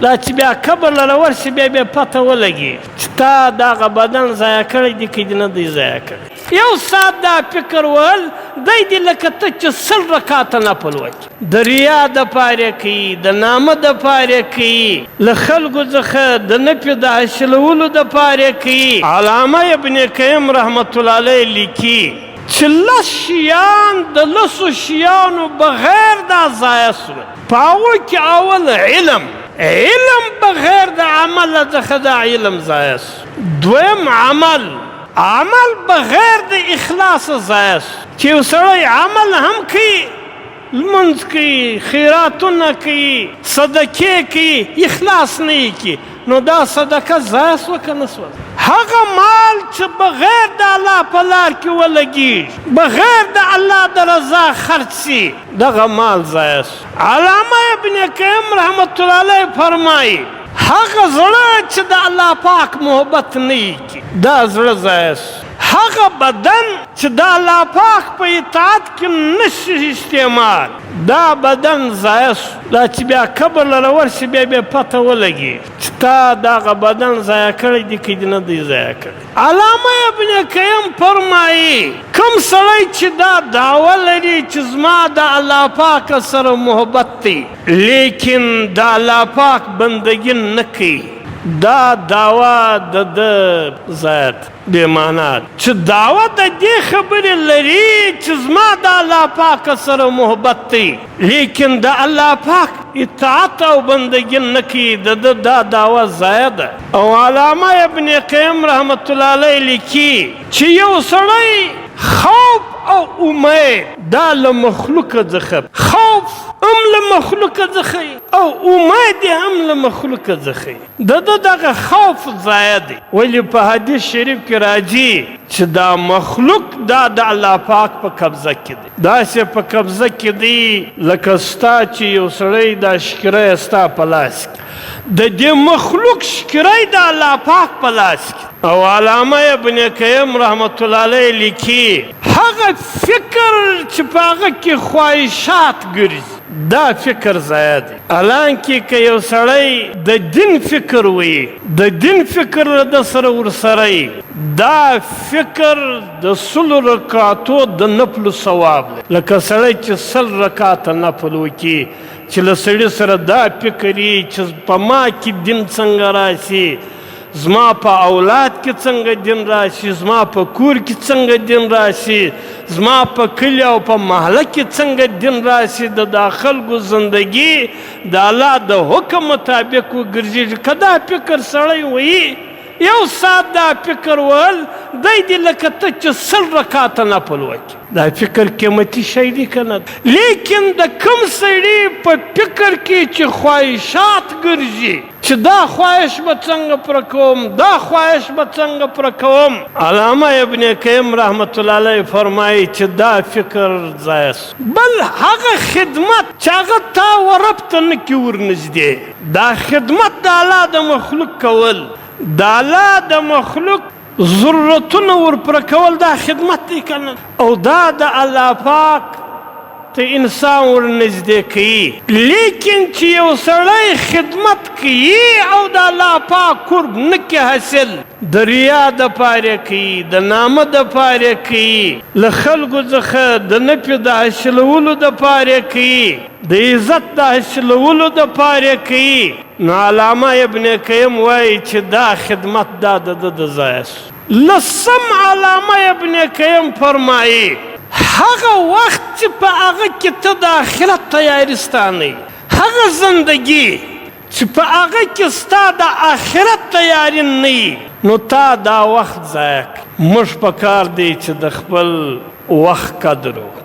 دا چې بیا قبر له ورشي بیا پته ولګي چې تا دغه بدن ضایع کړی دی که دې نه دی ضایع کړی. یو ساعت دا فکر وهل دی دې لکه ته چې 100 رکاته نفل وکړي، د ریا دپاره کوي، د نامه دپاره کوي، له خلکو څخه د نفي د حاصلولو دپاره کوي. علامه ابن قیم رحمت الله علیه لیکي چې 10 شیان د 10 شیانو بغیر دا ضایع سول. په هغو کې اول علم بغیر د عمل څخه دا علم ضایع سو. دویم عمل بغیر د اخلاص ضایع سو. چې یو سړی عمل هم کوي، لمونځ کوي، خیراتونه کوي، صدقې کوي، اخلاص نه یې کوي، نو دا صدقه ضایع سوه که نه سوه؟ هغه مال چې بغیر د الله په لار کې ولګېږي، بغیر د الله د رضا خرڅ سي، دغه مال ضایع سو. علامه ابن قیم رحمت الله علیه فرمایي هغه زړه چې د الله پاک محبت نه یې کوي، دا زړه ضایع سو. هغه بدن چې د الله پاک په اطاعت کې نشي استعمال، دا بدن ضایع سو. دا چې بیا قبر له ورشي بیا پته ولګي چې تا دغه بدن ضایع کړی دی که دې نه دی ضایع کړی. علامه ابن قیم فرمایي کوم سړی چې دا دعوه لري چې زما د الله پاک سره محبت دی لیکن د الله پاک بندګي نه کوي، دا دعوه د ضایع بې معنا. چې دعوه د دې خبرې لري چې زما د الله پاک سره محبت دی لیکن د الله پاک اطاعت او بندګي نه کوي، دا دعوه ضایع ده. او علامه ابن قیم رحمت الله علیه لیکي چې یو سړی خوف او امید دا له مخلوقه څخه، خوف هم له مخلوقه څخه او امید هم له مخلوقه څخه، دغه خوف ضایع دی. ولې په حدیث شریف کې راځي چې دا مخلوق دا د الله پاک په قبضه کې دی، داسې په قبضه کې دی لکه ستا چې یو سړی دا شکره ستا په لاس کې، د دې مخلوق شکره د الله پاک په لاس کې. او علامه ابن قیم رحمت الله علیه لیکي هغه فکر چې په هغه کې خواهشات ګرځي، دا فکر ضایع دی. حالانکه که یو سړی د دین فکر وي، د دین فکر د سره ورسره، دا فکر د 100 رکعاتو د نفلو ثواب دی. لکه سړی چې 100 رکعاته نفل وکړي، چې له سړي سره دا فکر وي چې په ما کې دین څنګه راشي، زما په اولاد کې څنګه دین راشي، زما په کور کې څنګه دین راشي، زما په کلي او په محله کې څنګه دین راشي، د خلکو زندگی د الله د حکم مطابق وګرځېږي. که دا فکر سړی وي یو ساعت دا فکر وهل دی دې لکه ته چې 100 رکاته نفل وکړي، دا فکر قیمتي شی دی که نه؟ لیکن د کوم سړي په فکر کې چې خواهشات ګرځي چې دا خواهش به څنګه پوره کوم، دا خواهش به څنګه پوره کوم، علامه ابن قیم رحمت الله علیه فرمایي چې دا فکر ضایع سو. بل هغه خدمت چې هغه تا و رب ته نه کې ورنږدې، دا خدمت د الله د مخلوق کول، د الله د مخلوق ضرورتونه ورپوره کول، دا خدمت دی که نه؟ او دا د الله پاک ته انسان ورنږدې کوي. لیکن چې یو سړی خدمت کوي او د الله پاک قرب نه کې حاصل، د ریا دپاره کوي، د نامه دپاره کوي، له خلکو څخه د نفي د حاصلولو دپاره کوي، د عزت د حاصلولو دپاره کوي، نو علامه ابن قیم وایي چې دا خدمت دا د ضایع سو. 10 علامه ابن قیم فرمایي هغه وخت چې په هغه کې ته د آخرت تیاري ستا نه وي، هغه زندگی چې په هغه کې ستا د آخرت تیاري نه وي، نو تا دا وخت ضایع کړي. موږ په کار دی چې د خپل وخت قدر وکړو.